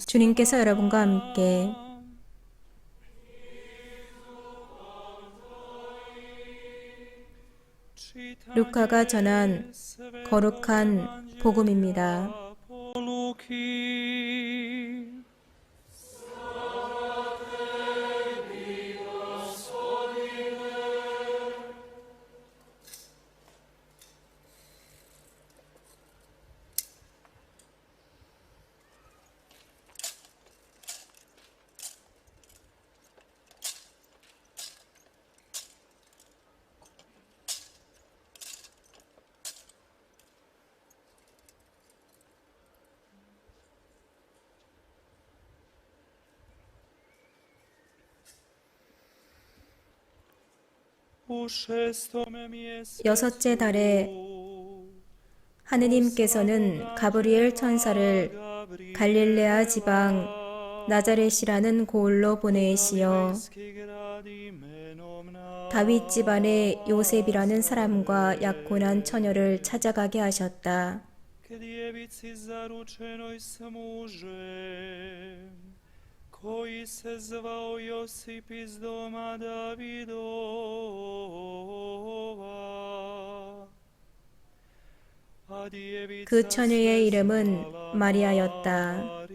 주님께서 여러분과 함께 루카가 전한 거룩한 복음입니다. 여섯째 달에 하느님께서는 가브리엘 천사를 갈릴레아 지방 나자렛이라는 고을로 보내시어 다윗 집안의 요셉이라는 사람과 약혼한 처녀를 찾아가게 하셨다. koji se zvao Josip iz doma Davidova. 그 처녀의 이름은 마리아였다.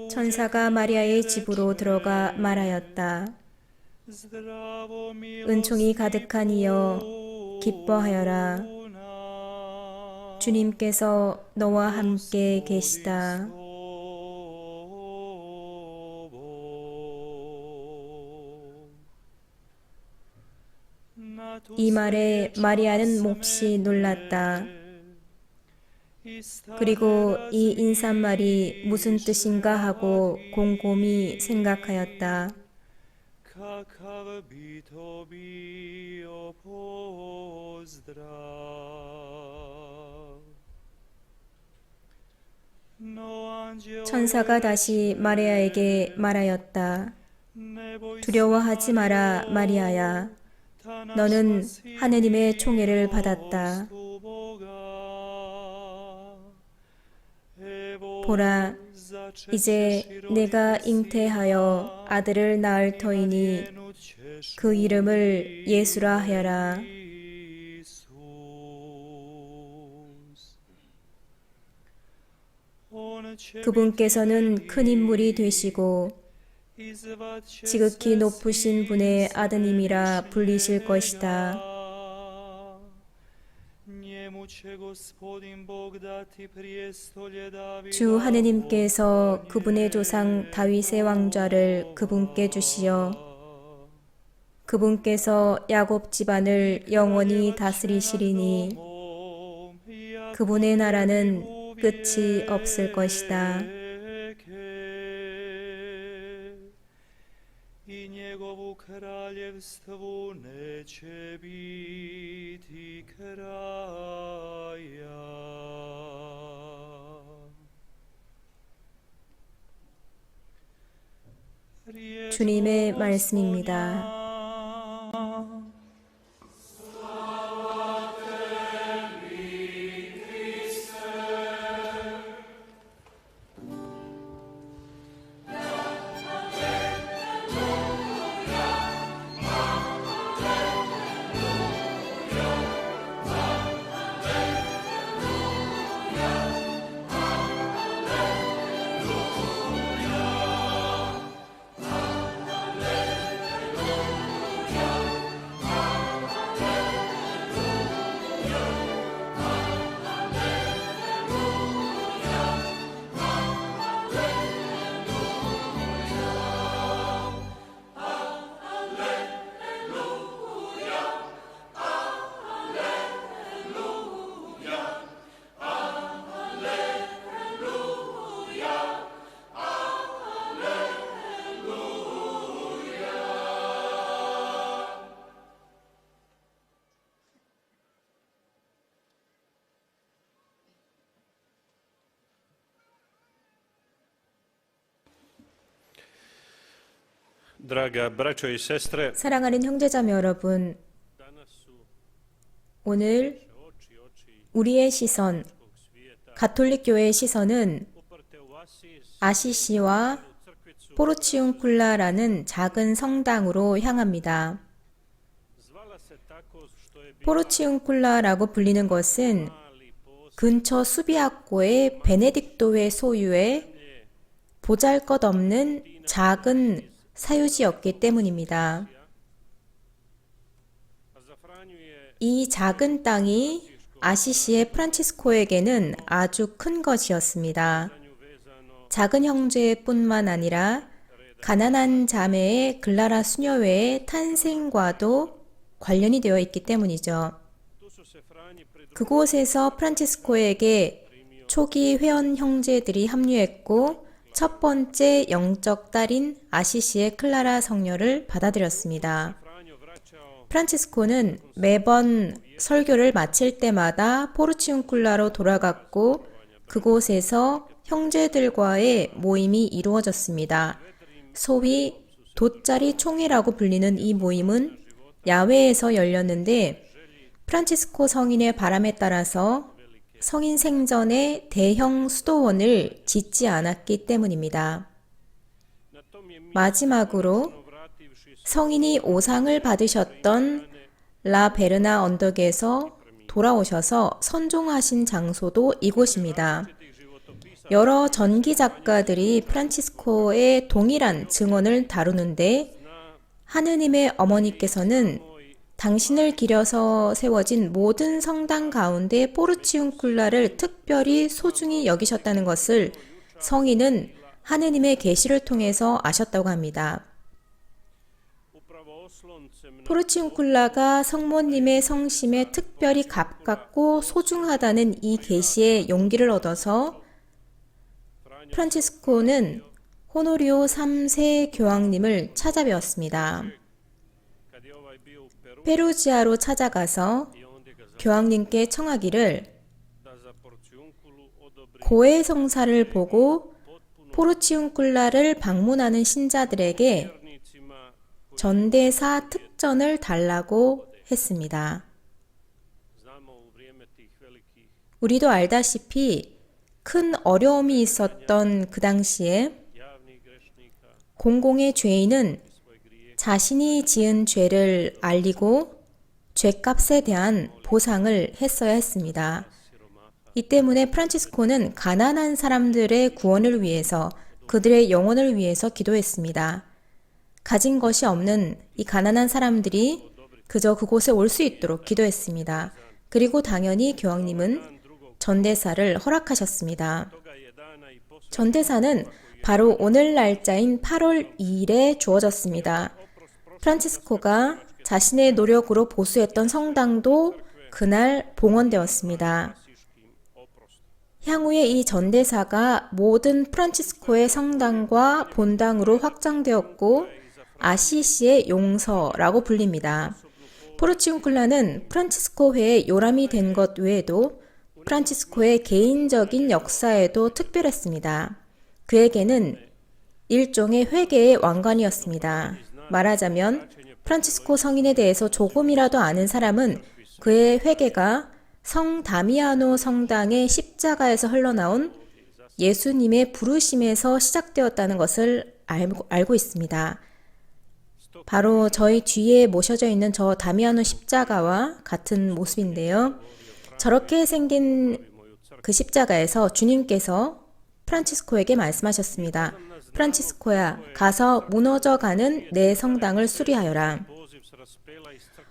천사가 마리아의 집으로 들어가 말하였다. 은총이 가득한 이여 기뻐하여라. 주님께서 너와 함께 계시다. 이 말에 마리아는 몹시 놀랐다. 그리고 이 인사말이 무슨 뜻인가 하고 곰곰이 생각하였다. 천사가 다시 마리아에게 말하였다. 두려워하지 마라, 마리아야. 너는 하느님의 총애를 받았다. 보라, 이제 내가 잉태하여 아들을 낳을 터이니 그 이름을 예수라 하여라. 그분께서는 큰 인물이 되시고 지극히 높으신 분의 아드님이라 불리실 것이다. 주 하느님께서 그분의 조상 다윗의 왕좌를 그분께 주시어 그분께서 야곱 집안을 영원히 다스리시리니 그분의 나라는 끝이 없을 것이다. 주님의 말씀입니다. 사랑하는 형제자매 여러분, 오늘 우리의 시선, 가톨릭 교회의 시선은 아시시와 포르치운쿨라라는 작은 성당으로 향합니다. 포르치운쿨라라고 불리는 것은 근처 수비학고의 베네딕토회 소유의 보잘것없는 작은 사유지였기 때문입니다. 이 작은 땅이 아시시의 프란치스코에게는 아주 큰 것이었습니다. 작은 형제뿐만 아니라 가난한 자매의 글라라 수녀회의 탄생과도 관련이 되어 있기 때문이죠. 그곳에서 프란치스코에게 초기 회원 형제들이 합류했고 첫 번째 영적 딸인 아시시의 클라라 성녀를 받아들였습니다. 프란치스코는 매번 설교를 마칠 때마다 포르치운쿨라로 돌아갔고 그곳에서 형제들과의 모임이 이루어졌습니다. 소위 돗자리 총회라고 불리는 이 모임은 야외에서 열렸는데 프란치스코 성인의 바람에 따라서 성인 생전에 대형 수도원을 짓지 않았기 때문입니다. 마지막으로 성인이 오상을 받으셨던 라 베르나 언덕에서 돌아오셔서 선종하신 장소도 이곳입니다. 여러 전기 작가들이 프란치스코의 동일한 증언을 다루는데 하느님의 어머니께서는 당신을 기려서 세워진 모든 성당 가운데 포르치운쿨라를 특별히 소중히 여기셨다는 것을 성인은 하느님의 계시를 통해서 아셨다고 합니다. 포르치운쿨라가 성모님의 성심에 특별히 가깝고 소중하다는 이 계시에 용기를 얻어서 프란치스코는 호노리오 3세 교황님을 찾아뵈었습니다. 페루지아로 찾아가서 교황님께 청하기를 고해 성사를 보고 포르치운쿨라를 방문하는 신자들에게 전대사 특전을 달라고 했습니다. 우리도 알다시피 큰 어려움이 있었던 그 당시에 공공의 죄인은 자신이 지은 죄를 알리고 죄값에 대한 보상을 했어야 했습니다. 이 때문에 프란치스코는 가난한 사람들의 구원을 위해서 그들의 영혼을 위해서 기도했습니다. 가진 것이 없는 이 가난한 사람들이 그저 그곳에 올 수 있도록 기도했습니다. 그리고 당연히 교황님은 전대사를 허락하셨습니다. 전대사는 바로 오늘 날짜인 8월 2일에 주어졌습니다. 프란치스코가 자신의 노력으로 보수했던 성당도 그날 봉헌되었습니다. 향후에 이 전대사가 모든 프란치스코의 성당과 본당으로 확장되었고 아시시의 용서라고 불립니다. 포르치운쿨라는 프란치스코회의 요람이 된 것 외에도 프란치스코의 개인적인 역사에도 특별했습니다. 그에게는 일종의 회개의 왕관이었습니다. 말하자면 프란치스코 성인에 대해서 조금이라도 아는 사람은 그의 회개가 성 다미아노 성당의 십자가에서 흘러나온 예수님의 부르심에서 시작되었다는 것을 알고 있습니다. 바로 저희 뒤에 모셔져 있는 저 다미아노 십자가와 같은 모습인데요. 저렇게 생긴 그 십자가에서 주님께서 프란치스코에게 말씀하셨습니다. 프란치스코야, 가서 무너져가는 내 성당을 수리하여라.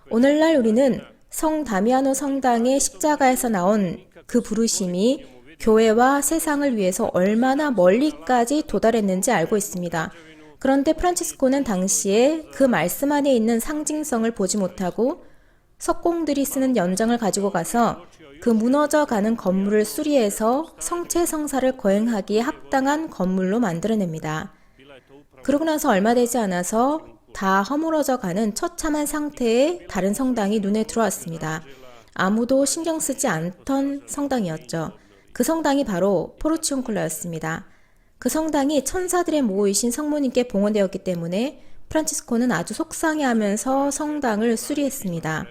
오늘날 우리는 성 다미아노 성당의 십자가에서 나온 그 부르심이 교회와 세상을 위해서 얼마나 멀리까지 도달했는지 알고 있습니다. 그런데 프란치스코는 당시에 그 말씀 안에 있는 상징성을 보지 못하고 석공들이 쓰는 연장을 가지고 가서 그 무너져가는 건물을 수리해서 성체성사를 거행하기에 합당한 건물로 만들어냅니다. 그러고 나서 얼마 되지 않아서 다 허물어져 가는 처참한 상태의 다른 성당이 눈에 들어왔습니다. 아무도 신경 쓰지 않던 성당이었죠. 그 성당이 바로 포르치운쿨라였습니다. 그 성당이 천사들의 모이신 성모님께 봉헌되었기 때문에 프란치스코는 아주 속상해하면서 성당을 수리했습니다.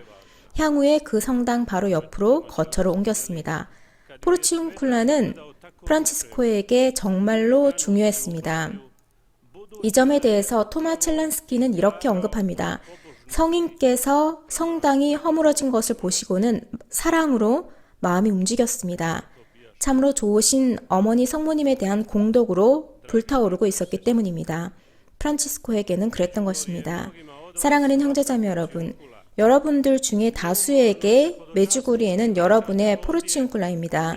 향후에 그 성당 바로 옆으로 거처를 옮겼습니다. 포르치운쿨라는 프란치스코에게 정말로 중요했습니다. 이 점에 대해서 토마 첼란스키는 이렇게 언급합니다. 성인께서 성당이 허물어진 것을 보시고는 사랑으로 마음이 움직였습니다. 참으로 좋으신 어머니 성모님에 대한 공덕으로 불타오르고 있었기 때문입니다. 프란치스코에게는 그랬던 것입니다. 사랑하는 형제자매 여러분, 여러분들 중에 다수에게 메주고리에는 여러분의 포르치운쿨라입니다.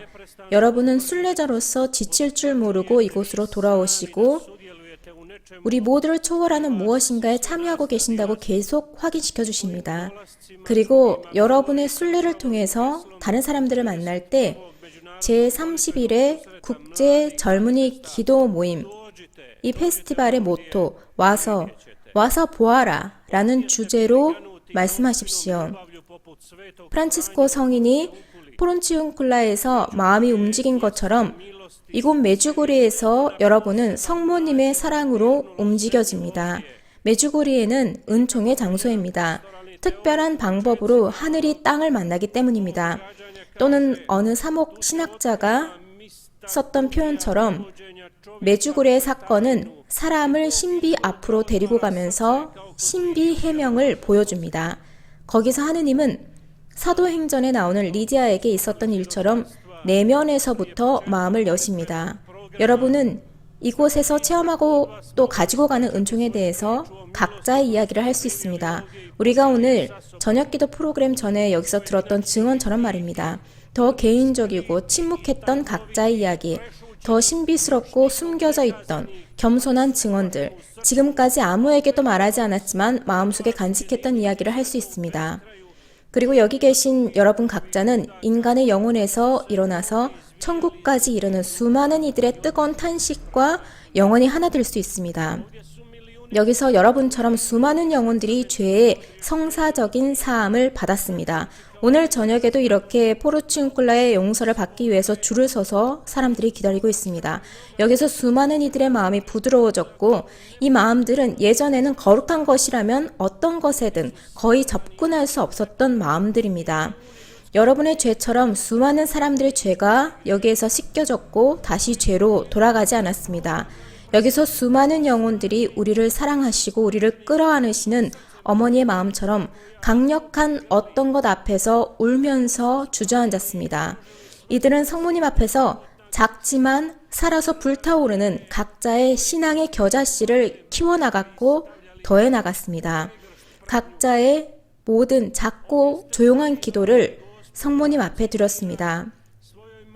여러분은 순례자로서 지칠 줄 모르고 이곳으로 돌아오시고 우리 모두를 초월하는 무엇인가에 참여하고 계신다고 계속 확인시켜 주십니다. 그리고 여러분의 순례를 통해서 다른 사람들을 만날 때 제30일의 국제 젊은이 기도 모임, 이 페스티벌의 모토 와서 보아라 라는 주제로 말씀하십시오. 프란치스코 성인이 포르치운쿨라에서 마음이 움직인 것처럼 이곳 메주고리에서 여러분은 성모님의 사랑으로 움직여집니다. 메주고리에는 은총의 장소입니다. 특별한 방법으로 하늘이 땅을 만나기 때문입니다. 또는 어느 사목 신학자가 썼던 표현처럼 메주고리의 사건은 사람을 신비 앞으로 데리고 가면서 신비 해명을 보여줍니다. 거기서 하느님은 사도행전에 나오는 리디아에게 있었던 일처럼 내면에서부터 마음을 여십니다. 여러분은 이곳에서 체험하고 또 가지고 가는 은총에 대해서 각자의 이야기를 할 수 있습니다. 우리가 오늘 저녁기도 프로그램 전에 여기서 들었던 증언처럼 말입니다. 더 개인적이고 침묵했던 각자의 이야기, 더 신비스럽고 숨겨져 있던 겸손한 증언들, 지금까지 아무에게도 말하지 않았지만 마음속에 간직했던 이야기를 할 수 있습니다. 그리고 여기 계신 여러분 각자는 인간의 영혼에서 일어나서 천국까지 이르는 수많은 이들의 뜨거운 탄식과 영혼이 하나 될 수 있습니다. 여기서 여러분처럼 수많은 영혼들이 죄의 성사적인 사함을 받았습니다. 오늘 저녁에도 이렇게 포르치운쿨라의 용서를 받기 위해서 줄을 서서 사람들이 기다리고 있습니다. 여기서 수많은 이들의 마음이 부드러워졌고 이 마음들은 예전에는 거룩한 것이라면 어떤 것에든 거의 접근할 수 없었던 마음들입니다. 여러분의 죄처럼 수많은 사람들의 죄가 여기에서 씻겨졌고 다시 죄로 돌아가지 않았습니다. 여기서 수많은 영혼들이 우리를 사랑하시고 우리를 끌어안으시는 어머니의 마음처럼 강력한 어떤 것 앞에서 울면서 주저앉았습니다. 이들은 성모님 앞에서 작지만 살아서 불타오르는 각자의 신앙의 겨자씨를 키워나갔고 더해나갔습니다. 각자의 모든 작고 조용한 기도를 성모님 앞에 드렸습니다.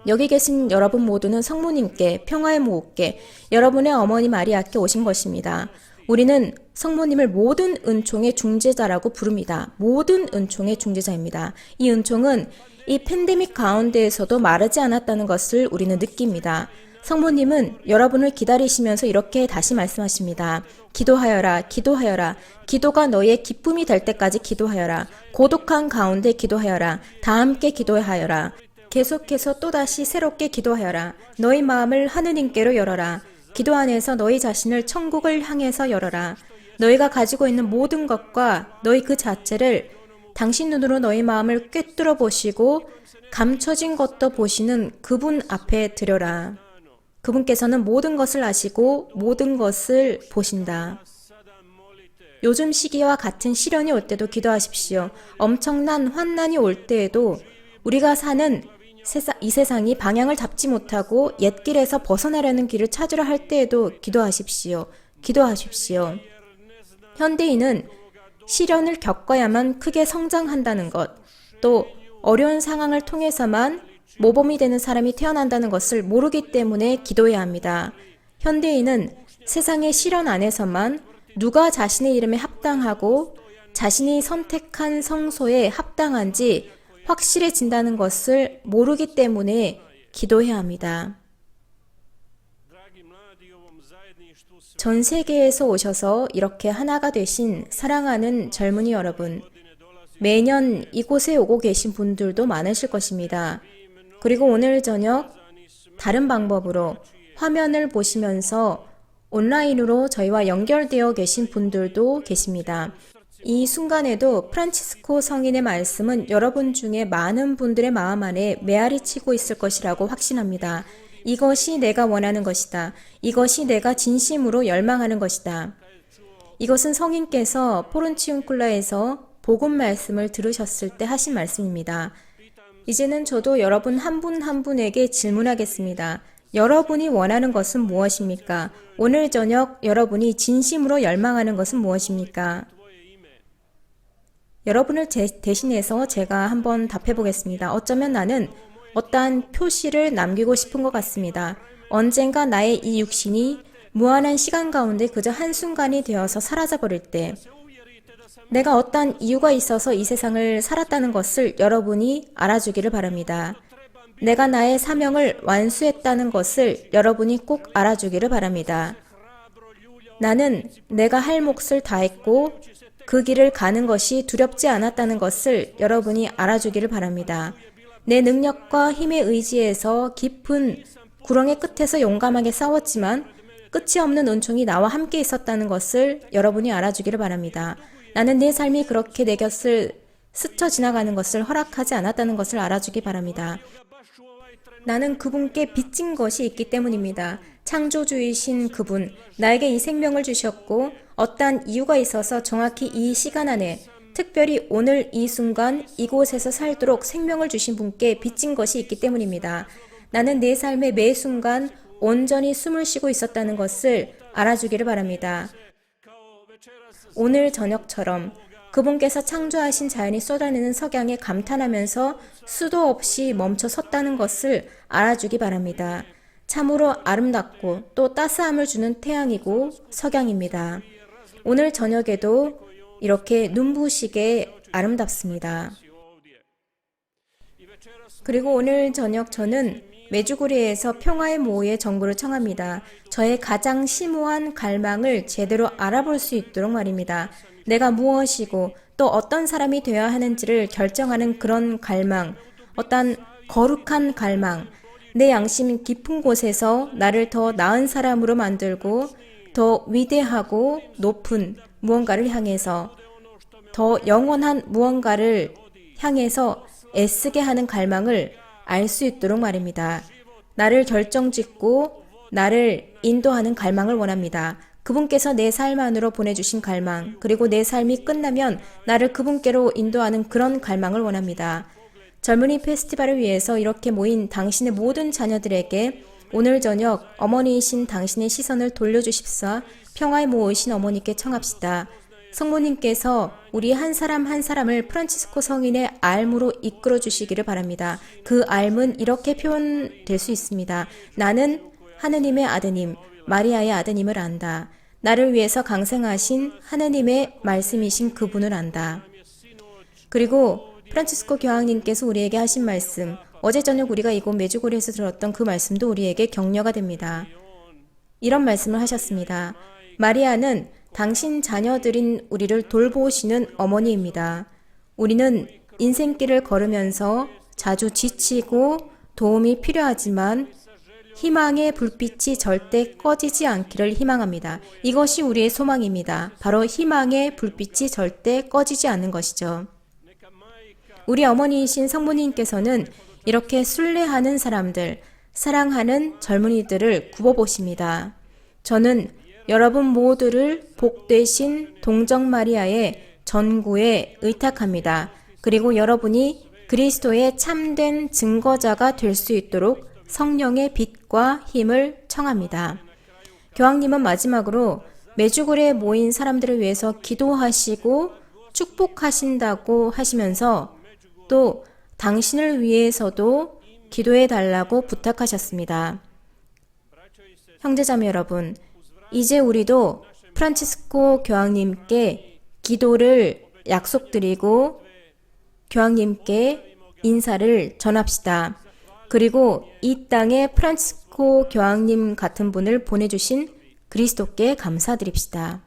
여기 계신 여러분 모두는 성모님께 평화의 모국께 여러분의 어머니 마리아께 오신 것입니다. 우리는 성모님을 모든 은총의 중재자라고 부릅니다. 모든 은총의 중재자입니다. 이 은총은 이 팬데믹 가운데에서도 마르지 않았다는 것을 우리는 느낍니다. 성모님은 여러분을 기다리시면서 이렇게 다시 말씀하십니다. 기도하여라, 기도하여라. 기도가 너희의 기쁨이 될 때까지 기도하여라. 고독한 가운데 기도하여라. 다 함께 기도하여라. 계속해서 또다시 새롭게 기도하여라. 너희 마음을 하느님께로 열어라. 기도 안에서 너희 자신을 천국을 향해서 열어라. 너희가 가지고 있는 모든 것과 너희 그 자체를 당신 눈으로 너희 마음을 꿰뚫어 보시고 감춰진 것도 보시는 그분 앞에 드려라. 그분께서는 모든 것을 아시고 모든 것을 보신다. 요즘 시기와 같은 시련이 올 때도 기도하십시오. 엄청난 환난이 올 때에도 우리가 사는 이 세상이 방향을 잡지 못하고 옛길에서 벗어나려는 길을 찾으려 할 때에도 기도하십시오. 기도하십시오. 현대인은 시련을 겪어야만 크게 성장한다는 것, 또 어려운 상황을 통해서만 모범이 되는 사람이 태어난다는 것을 모르기 때문에 기도해야 합니다. 현대인은 세상의 시련 안에서만 누가 자신의 이름에 합당하고 자신이 선택한 성소에 합당한지 확실해진다는 것을 모르기 때문에 기도해야 합니다. 전 세계에서 오셔서 이렇게 하나가 되신 사랑하는 젊은이 여러분, 매년 이곳에 오고 계신 분들도 많으실 것입니다. 그리고 오늘 저녁 다른 방법으로 화면을 보시면서 온라인으로 저희와 연결되어 계신 분들도 계십니다. 이 순간에도 프란치스코 성인의 말씀은 여러분 중에 많은 분들의 마음 안에 메아리 치고 있을 것이라고 확신합니다. 이것이 내가 원하는 것이다. 이것이 내가 진심으로 열망하는 것이다. 이것은 성인께서 포른치움쿨라에서 복음 말씀을 들으셨을 때 하신 말씀입니다. 이제는 저도 여러분 한 분 한 분에게 질문하겠습니다. 여러분이 원하는 것은 무엇입니까? 오늘 저녁 여러분이 진심으로 열망하는 것은 무엇입니까? 여러분을 대신해서 제가 한번 답해 보겠습니다. 어쩌면 나는 어떠한 표시를 남기고 싶은 것 같습니다. 언젠가 나의 이 육신이 무한한 시간 가운데 그저 한순간이 되어서 사라져버릴 때 내가 어떠한 이유가 있어서 이 세상을 살았다는 것을 여러분이 알아주기를 바랍니다. 내가 나의 사명을 완수했다는 것을 여러분이 꼭 알아주기를 바랍니다. 나는 내가 할 몫을 다했고 그 길을 가는 것이 두렵지 않았다는 것을 여러분이 알아주기를 바랍니다. 내 능력과 힘에 의지해서 깊은 구렁의 끝에서 용감하게 싸웠지만 끝이 없는 은총이 나와 함께 있었다는 것을 여러분이 알아주기를 바랍니다. 나는 내 삶이 그렇게 내 곁을 스쳐 지나가는 것을 허락하지 않았다는 것을 알아주기 바랍니다. 나는 그분께 빚진 것이 있기 때문입니다. 창조주이신 그분, 나에게 이 생명을 주셨고 어떠한 이유가 있어서 정확히 이 시간 안에 특별히 오늘 이 순간 이곳에서 살도록 생명을 주신 분께 빚진 것이 있기 때문입니다. 나는 내 삶의 매 순간 온전히 숨을 쉬고 있었다는 것을 알아주기를 바랍니다. 오늘 저녁처럼 그분께서 창조하신 자연이 쏟아내는 석양에 감탄하면서 수도 없이 멈춰 섰다는 것을 알아주기 바랍니다. 참으로 아름답고 또 따스함을 주는 태양이고 석양입니다. 오늘 저녁에도 이렇게 눈부시게 아름답습니다. 그리고 오늘 저녁 저는 메주고리에서 평화의 모호의 정보를 청합니다. 저의 가장 심오한 갈망을 제대로 알아볼 수 있도록 말입니다. 내가 무엇이고 또 어떤 사람이 되어야 하는지를 결정하는 그런 갈망, 어떤 거룩한 갈망, 내 양심 깊은 곳에서 나를 더 나은 사람으로 만들고 더 위대하고 높은 무언가를 향해서 더 영원한 무언가를 향해서 애쓰게 하는 갈망을 알 수 있도록 말입니다. 나를 결정짓고 나를 인도하는 갈망을 원합니다. 그분께서 내 삶 안으로 보내주신 갈망, 그리고 내 삶이 끝나면 나를 그분께로 인도하는 그런 갈망을 원합니다. 젊은이 페스티벌을 위해서 이렇게 모인 당신의 모든 자녀들에게 오늘 저녁 어머니이신 당신의 시선을 돌려주십사 평화에 모으신 어머니께 청합시다. 성모님께서 우리 한 사람 한 사람을 프란치스코 성인의 알무로 이끌어 주시기를 바랍니다. 그 알문 이렇게 표현될 수 있습니다. 나는 하느님의 아드님, 마리아의 아드님을 안다. 나를 위해서 강생하신 하느님의 말씀이신 그분을 안다. 그리고 프란치스코 교황님께서 우리에게 하신 말씀, 어제 저녁 우리가 이곳 메주고리에서 들었던 그 말씀도 우리에게 격려가 됩니다. 이런 말씀을 하셨습니다. 마리아는 당신 자녀들인 우리를 돌보시는 어머니입니다. 우리는 인생길을 걸으면서 자주 지치고 도움이 필요하지만 희망의 불빛이 절대 꺼지지 않기를 희망합니다. 이것이 우리의 소망입니다. 바로 희망의 불빛이 절대 꺼지지 않는 것이죠. 우리 어머니이신 성모님께서는 이렇게 순례하는 사람들, 사랑하는 젊은이들을 굽어보십니다. 저는 여러분 모두를 복되신 동정 마리아의 전구에 의탁합니다. 그리고 여러분이 그리스도의 참된 증거자가 될 수 있도록 성령의 빛과 힘을 청합니다. 교황님은 마지막으로 메주고리에 모인 사람들을 위해서 기도하시고 축복하신다고 하시면서 또 당신을 위해서도 기도해 달라고 부탁하셨습니다. 형제자매 여러분, 이제 우리도 프란치스코 교황님께 기도를 약속드리고 교황님께 인사를 전합시다. 그리고 이 땅에 프란치스코 교황님 같은 분을 보내주신 그리스도께 감사드립시다.